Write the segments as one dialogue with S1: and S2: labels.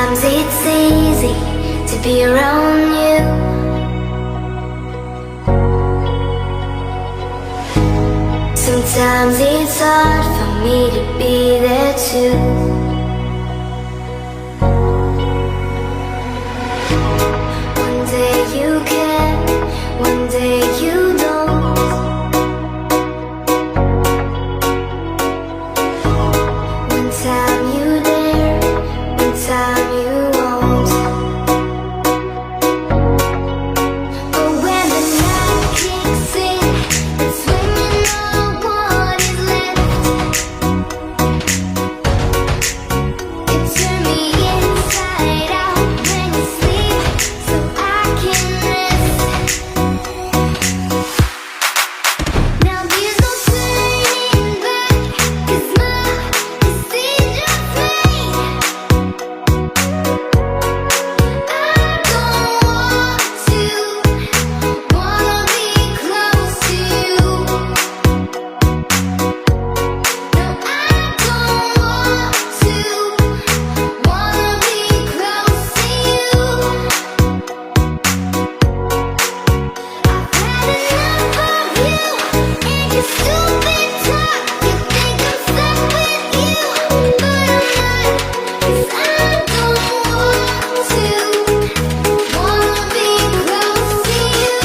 S1: Sometimes it's easy to be around you. Sometimes it's hard for me to be there too. One day you care, one day you don't. One time you there, one time you won't. But when the night kicks in, that's when you know what is left. You turn me inside out when you sleep, so I can rest. Now there's no turning back, 'cause my decision's made. I don't want to, wanna be close to you. No, I don't want to, wanna be close to you. I've had enough of you and your stupid talk. You think I'm stuck with you, but I'm not. 'Cause I don't want to, wanna be close to you.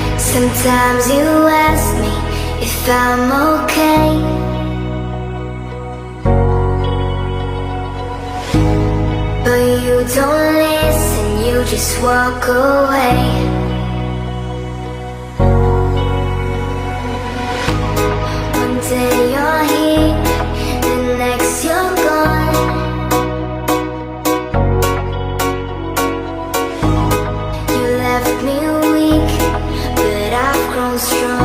S1: 'Cause sometimes you ask me if I'm okay, but you don't listen, you just walk away. One day you're here, the next you're gone. You left me weak, but I've grown strong.